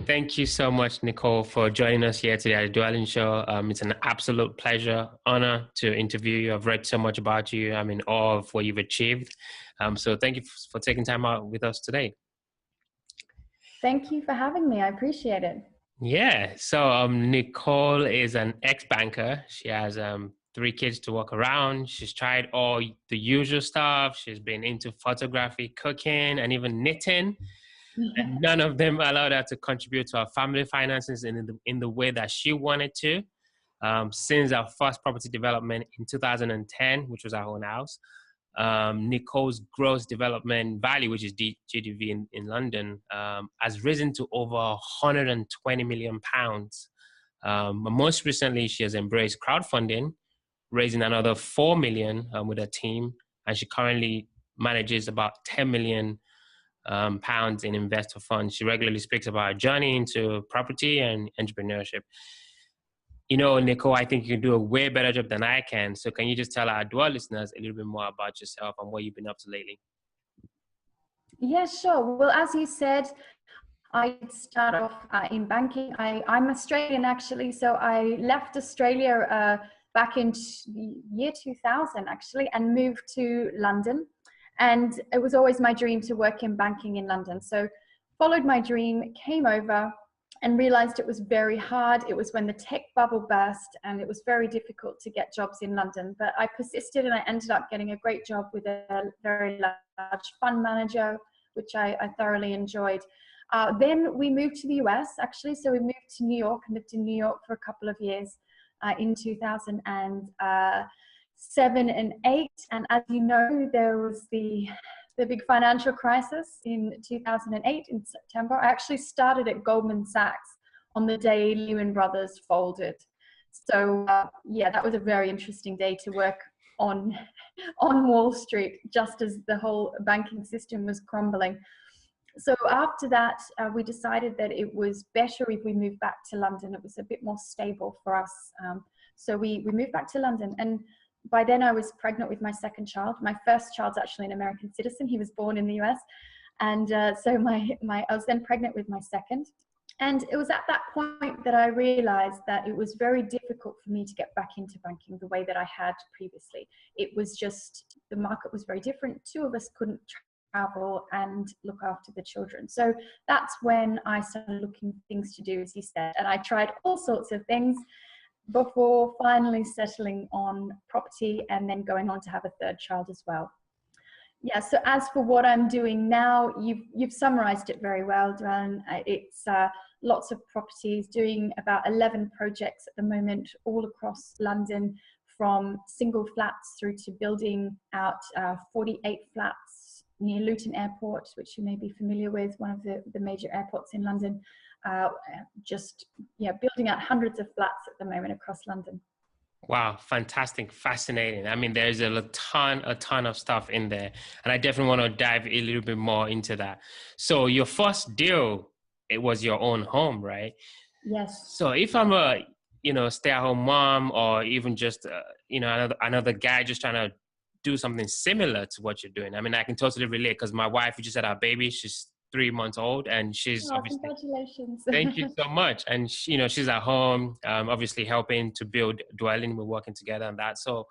Thank you so much, Nicole, for joining us here today at the Dwelling Show. It's an absolute pleasure, honor to interview you. I've read so much about you. I'm in awe of what you've achieved. So thank you for taking time out with us today. Thank you for having me. I appreciate it. Yeah. So Nicole is an ex-banker. She has 3 kids to walk around. She's tried all the usual stuff. She's been into photography, cooking, and even knitting. And none of them allowed her to contribute to our family finances in the way that she wanted to. Since our first property development in 2010, which was our own house, Nicole's gross development value, which is GDV in London, has risen to over 120 million pounds. Most recently, she has embraced crowdfunding, raising another 4 million with her team, and she currently manages about 10 million pounds in investor funds. She regularly speaks about her journey into property and entrepreneurship. You know, Nicole, I think you can do a way better job than I can. So can you just tell our Dwell listeners a little bit more about yourself and what you've been up to lately? Yeah, sure. Well, as you said, I start off in banking. I'm Australian, actually. So I left Australia back in year 2000, actually, and moved to London. And it was always my dream to work in banking in London. So followed my dream, came over and realized it was very hard. It was when the tech bubble burst and it was very difficult to get jobs in London. But I persisted and I ended up getting a great job with a very large fund manager, which I thoroughly enjoyed. Then we moved to the US, actually. So we moved to New York and lived in New York for a couple of years in 2007 and 8. And as you know, there was the big financial crisis in 2008 in September. I actually started at Goldman Sachs on the day Lehman Brothers folded. So yeah, that was a very interesting day to work on Wall Street, just as the whole banking system was crumbling. So after that, we decided that it was better if we moved back to London. It was a bit more stable for us. So we moved back to London, and by then I was pregnant with my second child. My first child's actually an American citizen. He was born in the US. And so I was then pregnant with my second. And it was at that point that I realized that it was very difficult for me to get back into banking the way that I had previously. It was just, the market was very different. 2 of us couldn't travel and look after the children. So that's when I started looking for things to do, as you said. And I tried all sorts of things before finally settling on property and then going on to have a 3rd child as well. Yeah, so as for what I'm doing now, you've summarized it very well, Duran. It's lots of properties, doing about 11 projects at the moment all across London, from single flats through to building out 48 flats near Luton Airport, which you may be familiar with, one of the major airports in London. Just building out hundreds of flats at the moment across London. Wow, fantastic, fascinating. I mean, there's a ton of stuff in there, and I definitely want to dive a little bit more into that. So your first deal, it was your own home, right? Yes. So if I'm a stay-at-home mom, or even just another guy just trying to do something similar to what you're doing, I mean, I can totally relate, because my wife, we just had our baby. She's 3 months old, and she's obviously, congratulations. Thank you so much. And she's at home, obviously helping to build Dwelling. We're working together on that. So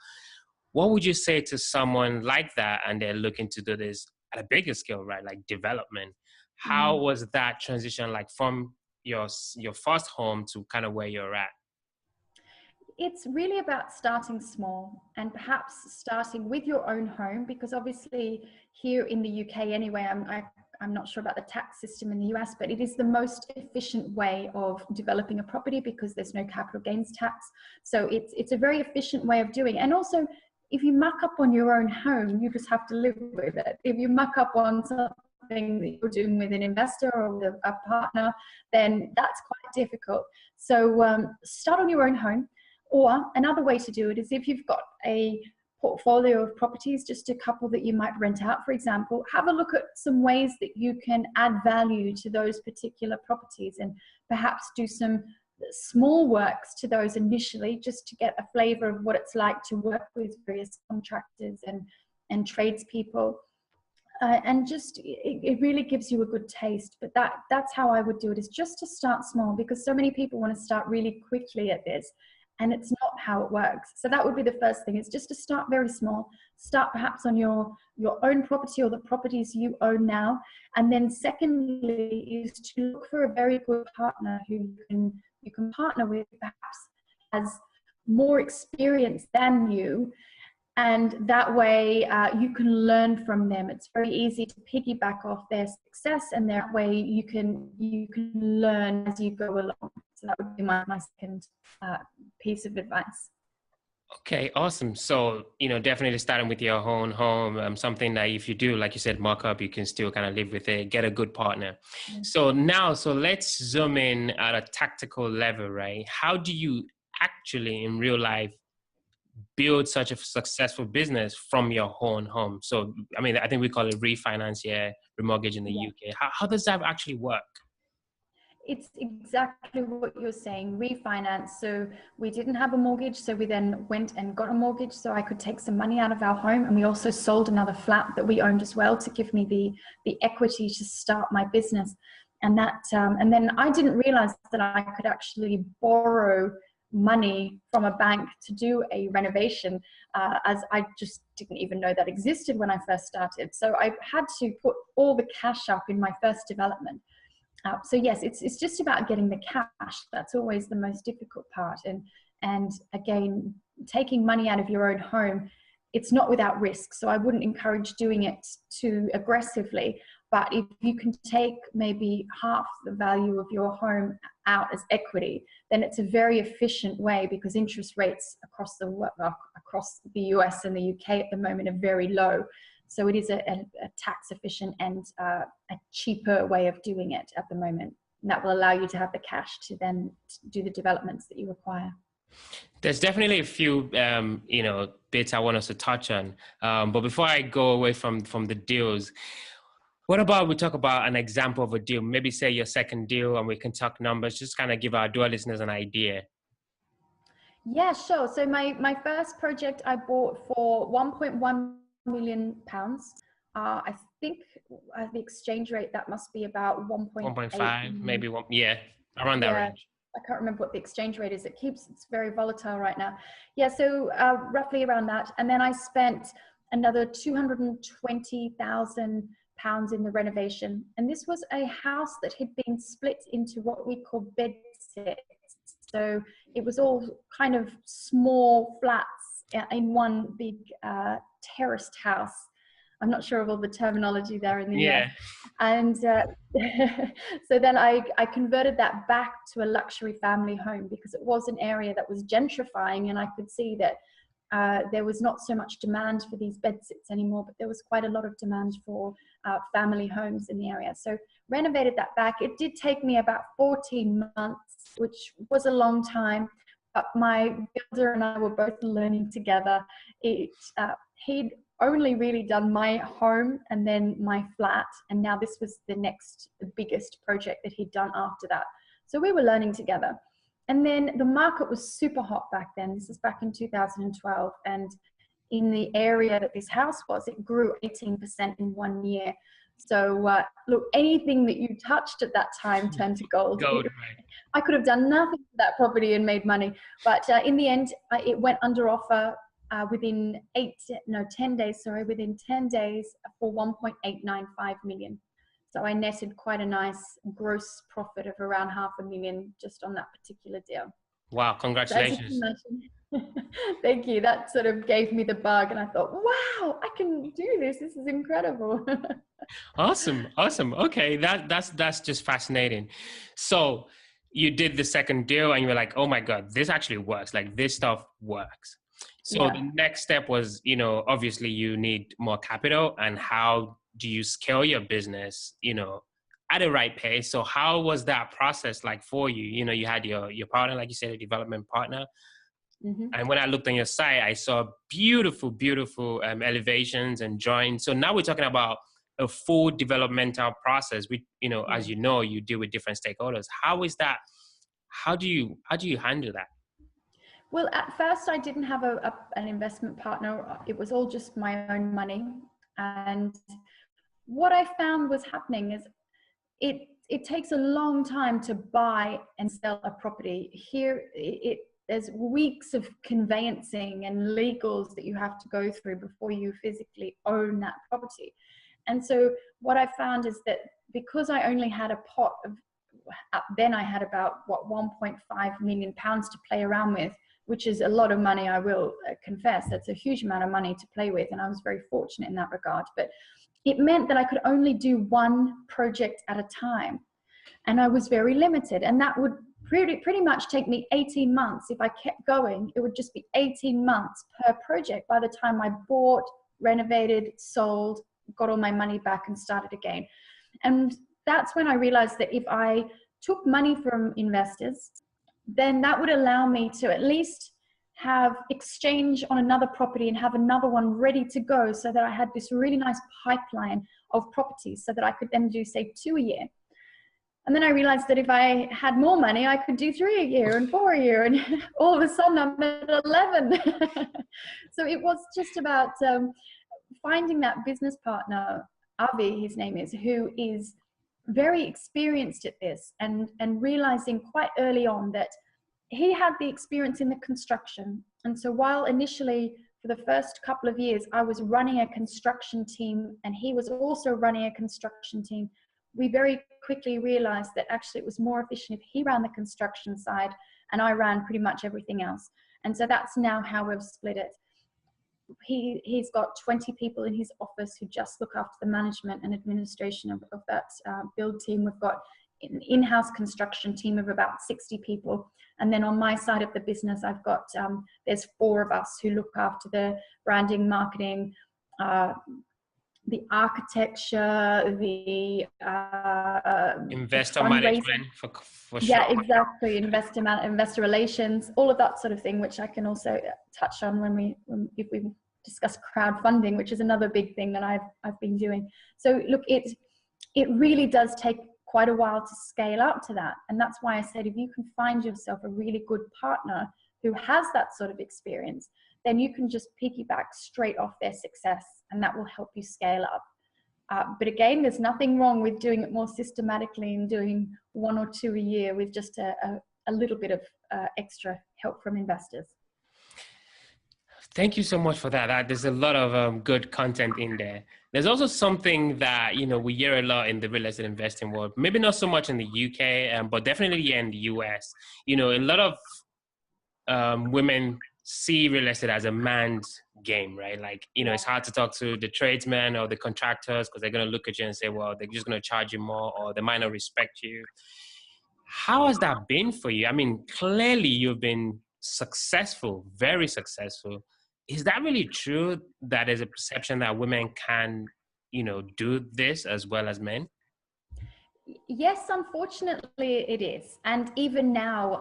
what would you say to someone like that, and they're looking to do this at a bigger scale, right? Like development. How was that transition like from your first home to kind of where you're at? It's really about starting small, and perhaps starting with your own home, because obviously here in the UK anyway, I'm not sure about the tax system in the US, but it is the most efficient way of developing a property because there's no capital gains tax. So it's a very efficient way of doing it. And also, if you muck up on your own home, you just have to live with it. If you muck up on something that you're doing with an investor or with a partner, then that's quite difficult. So start on your own home. Or another way to do it is, if you've got a portfolio of properties, just a couple that you might rent out, for example, have a look at some ways that you can add value to those particular properties, and perhaps do some small works to those initially, just to get a flavor of what it's like to work with various contractors and tradespeople. And just it really gives you a good taste. But that's how I would do it, is just to start small, because so many people want to start really quickly at this, and it's not how it works. So that would be the first thing, is just to start very small. Start perhaps on your own property or the properties you own now. And then secondly is to look for a very good partner who you can partner with, perhaps has more experience than you. And that way you can learn from them. It's very easy to piggyback off their success, and that way you can learn as you go along. So that would be my second piece of advice. Okay, awesome. So, definitely starting with your own home, something that if you do, like you said, mock up, you can still kind of live with it, get a good partner. So let's zoom in at a tactical level, right? How do you actually in real life build such a successful business from your own home? So, I mean, I think we call it refinance here, remortgage in the UK. How does that actually work? It's exactly what you're saying, refinance. So we didn't have a mortgage, so we then went and got a mortgage so I could take some money out of our home, and we also sold another flat that we owned as well to give me the equity to start my business. And that and then I didn't realize that I could actually borrow money from a bank to do a renovation, as I just didn't even know that existed when I first started. So I had to put all the cash up in my first development. So yes, it's just about getting the cash. That's always the most difficult part. And again, taking money out of your own home, it's not without risk. So I wouldn't encourage doing it too aggressively. But if you can take maybe half the value of your home out as equity, then it's a very efficient way, because interest rates across the US and the UK at the moment are very low. So it is a tax efficient and a cheaper way of doing it at the moment. And that will allow you to have the cash to then do the developments that you require. There's definitely a few, bits I want us to touch on. But before I go away from the deals, what about we talk about an example of a deal? Maybe say your second deal, and we can talk numbers, just kind of give our dual listeners an idea. Yeah, sure. So my first project I bought for £1.1 million. I think the exchange rate, that must be about 1.8. 1.5, maybe one, yeah, around that Yeah, range. I can't remember what the exchange rate is. It's very volatile right now. Yeah, so roughly around that. And then I spent another £220,000 in the renovation. And this was a house that had been split into what we call bed sets. So it was all kind of small flats in one big terraced house. I'm not sure of all the terminology there in the US. And so then I converted that back to a luxury family home, because it was an area that was gentrifying, and I could see that there was not so much demand for these bedsits anymore, but there was quite a lot of demand for family homes in the area. So renovated that back. It did take me about 14 months, which was a long time, but my builder and I were both learning together. He'd only really done my home and then my flat, and now this was the biggest project that he'd done after that. So we were learning together. And then the market was super hot back then. This is back in 2012. And in the area that this house was, it grew 18% in 1 year. So look, anything that you touched at that time turned to gold. Right. I could have done nothing for that property and made money. But in the end, it went under offer within 10 days, within 10 days for 1.895 million. So I netted quite a nice gross profit of around $500,000 just on that particular deal. Wow, congratulations. So thank you. That sort of gave me the bug, and I thought, wow, I can do this. This is incredible. Awesome. Okay, that's just fascinating. So you did the second deal and you were like, oh my God, this actually works. Like, this stuff works. So the next step was, obviously you need more capital, and how do you scale your business, at the right pace? So how was that process like for you? You had your partner, like you said, a development partner. Mm-hmm. And when I looked on your site, I saw beautiful elevations and drawings. So now we're talking about a full developmental process. As you deal with different stakeholders. How is that? How do you handle that? Well, at first I didn't have an investment partner. It was all just my own money. And what I found was happening is it takes a long time to buy and sell a property. Here, there's weeks of conveyancing and legals that you have to go through before you physically own that property. And so what I found is that because I only had a pot of, then I had about, what, 1.5 million pounds to play around with, which is a lot of money, I will confess. That's a huge amount of money to play with, and I was very fortunate in that regard. But it meant that I could only do one project at a time, and I was very limited, and that would pretty much take me 18 months. If I kept going, it would just be 18 months per project by the time I bought, renovated, sold, got all my money back and started again. And that's when I realized that if I took money from investors, then that would allow me to at least have exchange on another property and have another one ready to go, so that I had this really nice pipeline of properties so that I could then do, say, 2 a year. And then I realized that if I had more money, I could do 3 a year and 4 a year, and all of a sudden I'm at 11. So it was just about finding that business partner, Avi, his name is, who is very experienced at this, and realizing quite early on that he had the experience in the construction. And so while initially for the first couple of years I was running a construction team and he was also running a construction team, we very quickly realized that actually it was more efficient if he ran the construction side and I ran pretty much everything else. And so that's now how we've split it. He's got 20 people in his office who just look after the management and administration of that build team. We've got an in-house construction team of about 60 people. And then on my side of the business, I've got, there's 4 of us who look after the branding, marketing, the architecture, the investor fundraising. management for sure. Yeah, exactly. Investor relations, all of that sort of thing, which I can also touch on if we discuss crowdfunding, which is another big thing that I've been doing. So look, it really does take quite a while to scale up to that. And that's why I said, if you can find yourself a really good partner who has that sort of experience, then you can just piggyback straight off their success, and that will help you scale up. But again, there's nothing wrong with doing it more systematically and doing 1 or 2 a year with just a little bit of extra help from investors. Thank you so much for that. There's a lot of good content in there. There's also something that, we hear a lot in the real estate investing world, maybe not so much in the UK, but definitely here in the US. A lot of women see real estate as a man's game, right? Like, it's hard to talk to the tradesmen or the contractors because they're going to look at you and say, well, they're just going to charge you more, or they might not respect you. How has that been for you? I mean, clearly you've been successful, very successful. Is that really true that there's a perception that women can, do this as well as men? Yes, unfortunately it is. And even now,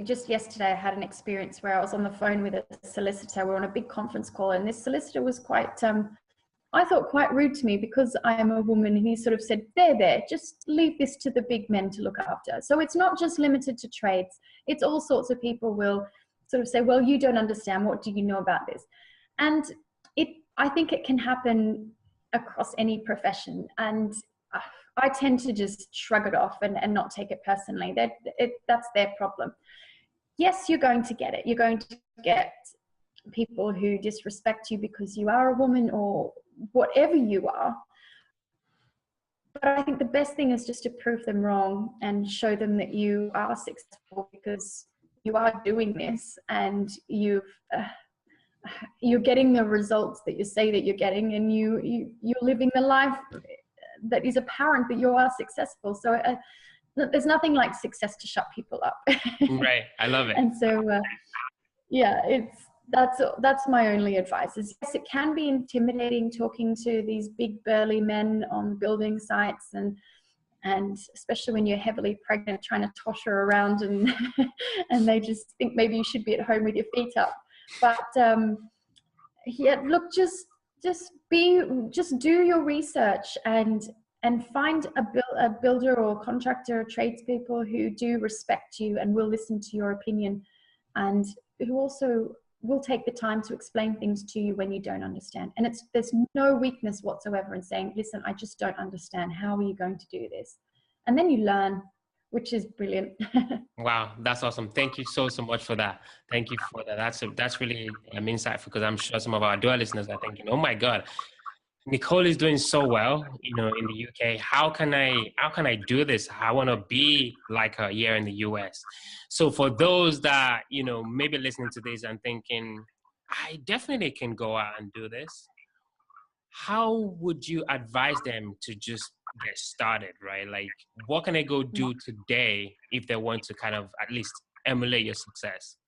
just yesterday I had an experience where I was on the phone with a solicitor. We're on a big conference call, and this solicitor was quite, I thought, quite rude to me because I am a woman. And he sort of said, there, just leave this to the big men to look after. So it's not just limited to trades. It's all sorts of people will sort of say, well, you don't understand. What do you know about this? And I think it can happen across any profession. And I tend to just shrug it off and not take it personally. That's their problem. Yes, you're going to get it. You're going to get people who disrespect you because you are a woman or whatever you are. But I think the best thing is just to prove them wrong and show them that you are successful because you are doing this and you're getting the results that you say that you're getting, and you're living the life that is apparent that you are successful. So there's nothing like success to shut people up. Right. I love it. And so, that's my only advice is, yes, it can be intimidating talking to these big burly men on building sites, and especially when you're heavily pregnant, trying to toss her around and and they just think maybe you should be at home with your feet up. But look, just do your research and find a builder or contractor or tradespeople who do respect you and will listen to your opinion, and who also will take the time to explain things to you when you don't understand. And there's no weakness whatsoever in saying, listen, I just don't understand. How are you going to do this? And then you learn, which is brilliant. Wow, that's awesome. Thank you so much for that. Thank you for that. That's really insightful, because I'm sure some of our dual listeners are thinking, oh my God, Nicole is doing so well, in the UK. How can I do this? I want to be like her here in the US. So for those that, maybe listening to this and thinking, I definitely can go out and do this, how would you advise them to just get started, right? Like, what can they go do today if they want to kind of at least emulate your success?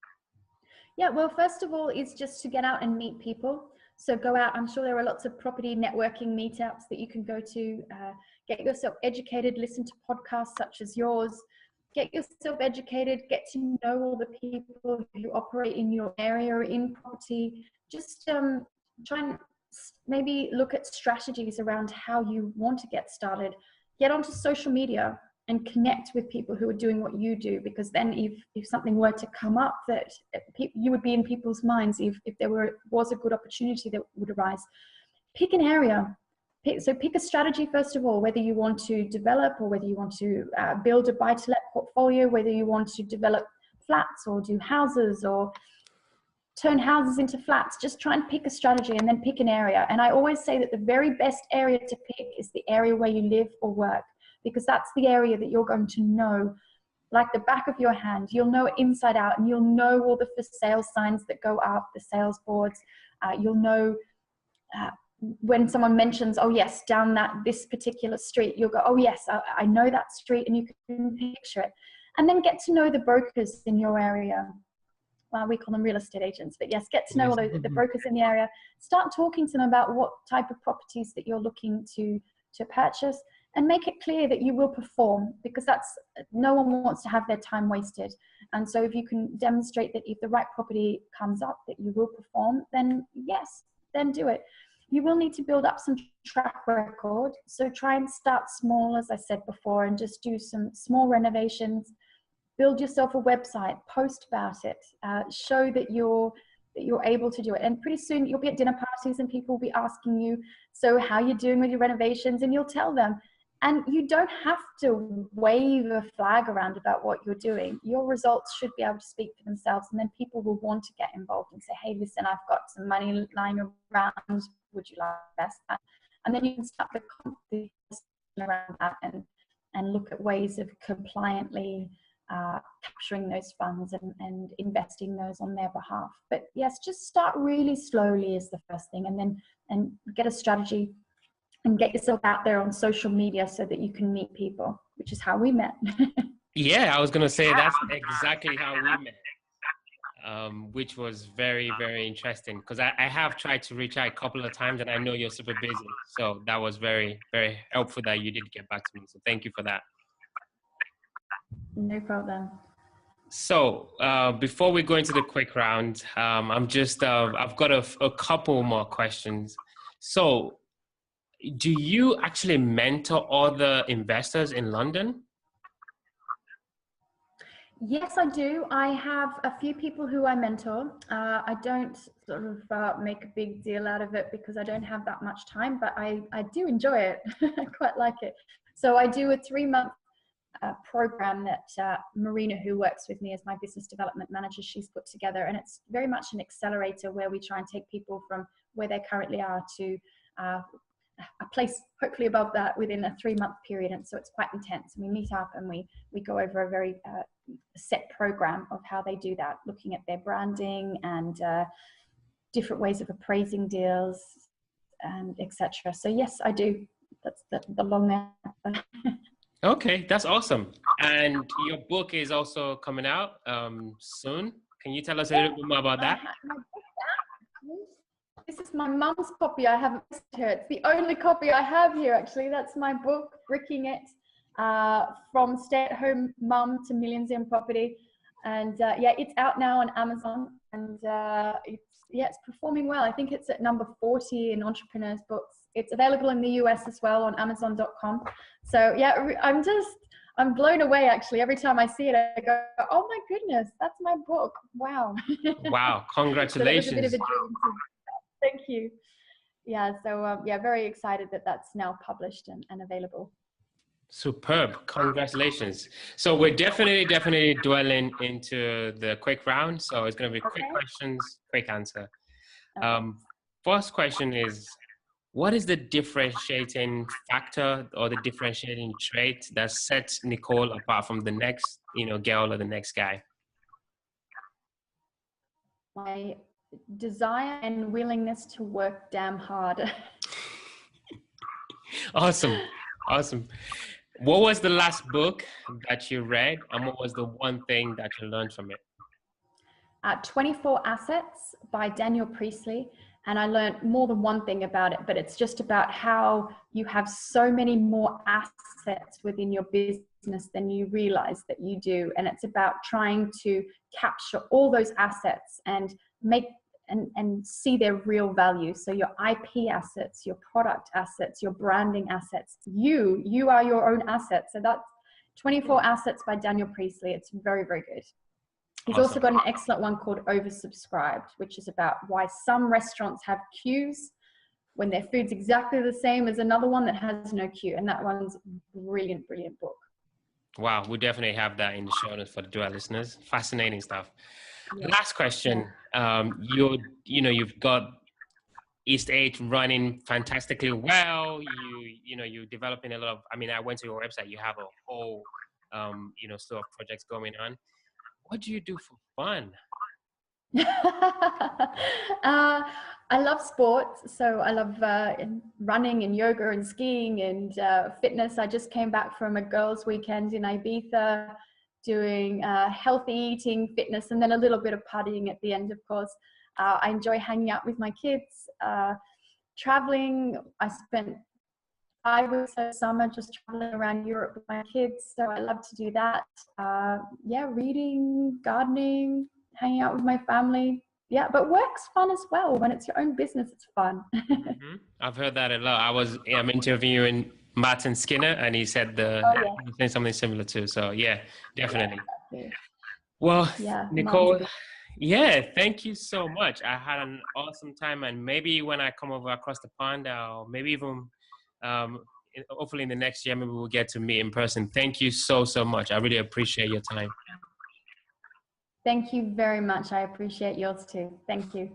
Yeah, well, first of all, is just to get out and meet people. So go out. I'm sure there are lots of property networking meetups that you can go to. Get yourself educated, listen to podcasts such as yours. Get yourself educated, get to know all the people who operate in your area in property. Just try and maybe look at strategies around how you want to get started. Get onto social media and connect with people who are doing what you do, because then if something were to come up, that you would be in people's minds if there was a good opportunity that would arise. Pick an area. Pick a strategy, first of all, whether you want to develop or whether you want to build a buy-to-let portfolio, whether you want to develop flats or do houses or turn houses into flats. Just try and pick a strategy and then pick an area. And I always say that the very best area to pick is the area where you live or work, because that's the area that you're going to know like the back of your hand. You'll know it inside out, and you'll know all the for sale signs that go up, the sales boards. You'll know when someone mentions, oh yes, down this particular street, you'll go, oh yes, I know that street, and you can picture it. And then get to know the brokers in your area. Well, we call them real estate agents, but yes, get to know all the brokers in the area. Start talking to them about what type of properties that you're looking to purchase, and make it clear that you will perform, because no one wants to have their time wasted. And so if you can demonstrate that if the right property comes up that you will perform, then yes, then do it. You will need to build up some track record. So try and start small, as I said before, and just do some small renovations. Build yourself a website, post about it, show that you're able to do it. And pretty soon you'll be at dinner parties and people will be asking you, so how are you doing with your renovations? And you'll tell them. And you don't have to wave a flag around about what you're doing. Your results should be able to speak for themselves. And then people will want to get involved and say, hey, listen, I've got some money lying around. Would you like to invest that? And then you can start the conversation around that and look at ways of compliantly capturing those funds and investing those on their behalf. But yes, just start really slowly is the first thing, and get a strategy and get yourself out there on social media so that you can meet people, which is how we met. Yeah, I was going to say that's exactly how we met, which was very, very interesting, because I have tried to reach out a couple of times, and I know you're super busy. So that was very, very helpful that you did get back to me. So thank you for that. No problem. So before we go into the quick round, I've got a couple more questions. So do you actually mentor other investors in London? Yes, I do. I have a few people who I mentor. I don't sort of make a big deal out of it because I don't have that much time, but I do enjoy it. I quite like it. So I do a 3-month program that Marina, who works with me as my business development manager, she's put together. And it's very much an accelerator where we try and take people from where they currently are to a place hopefully above that within a 3-month period. And so it's quite intense. And we meet up and we go over a very set program of how they do that, looking at their branding and different ways of appraising deals and etc. So yes, I do. That's the long answer. Okay, that's awesome. And your book is also coming out soon. Can you tell us a little bit more about that? This is my mum's copy. I haven't missed her. It's the only copy I have here, actually. That's my book, Bricking It, from stay-at-home mum to millions in property. And yeah, it's out now on Amazon, and it's performing well. I think it's at number 40 in Entrepreneurs Books. It's available in the US as well on Amazon.com. So yeah, I'm blown away actually. Every time I see it, I go, oh my goodness, that's my book. Wow. Wow, So that was a bit of congratulations. a dream. Thank you. Yeah, so yeah, very excited that that's now published and available. Superb. Congratulations. So we're definitely dwelling into the quick round. So it's going to be quick Okay. questions, quick answer. Okay. First question is, what is the differentiating factor or the differentiating trait that sets Nicole apart from the next, girl or the next guy? My desire and willingness to work damn hard. Awesome. Awesome. What was the last book that you read, and what was the one thing that you learned from it? 24 Assets by Daniel Priestley. And I learned more than one thing about it, but it's just about how you have so many more assets within your business than you realize that you do. And it's about trying to capture all those assets and make and see their real value. So your IP assets, your product assets, your branding assets, you are your own asset. So that's 24 Assets by Daniel Priestley. It's very, very good. He's Awesome. also got an excellent one called Oversubscribed, which is about why some restaurants have queues when their food's exactly the same as another one that has no queue. And that one's brilliant, brilliant book. Wow, we definitely have that in the show notes for the dual listeners. Fascinating stuff. Yeah. Last question. You've got East 8 running fantastically well. You're developing a lot of, I went to your website, you have a whole, slew of projects going on. What do you do for fun? I love sports. So I love running and yoga and skiing and fitness. I just came back from a girls' weekend in Ibiza doing healthy eating, fitness, and then a little bit of partying at the end, of course. I enjoy hanging out with my kids, traveling. I spent 5 weeks of summer just traveling around Europe with my kids, so I love to do that. Yeah, reading, gardening, hanging out with my family. Yeah, but work's fun as well. When it's your own business, it's fun. Mm-hmm. I've heard that a lot. I'm interviewing Martin Skinner, and he said something similar too. So yeah, definitely. Yeah. Well, Yeah, Nicole, yeah, thank you so much. I had an awesome time, and maybe when I come over across the pond, or maybe even hopefully in the next year, maybe we'll get to meet in person. Thank you so much. I really appreciate your time. Thank you very much. I appreciate yours too. Thank you.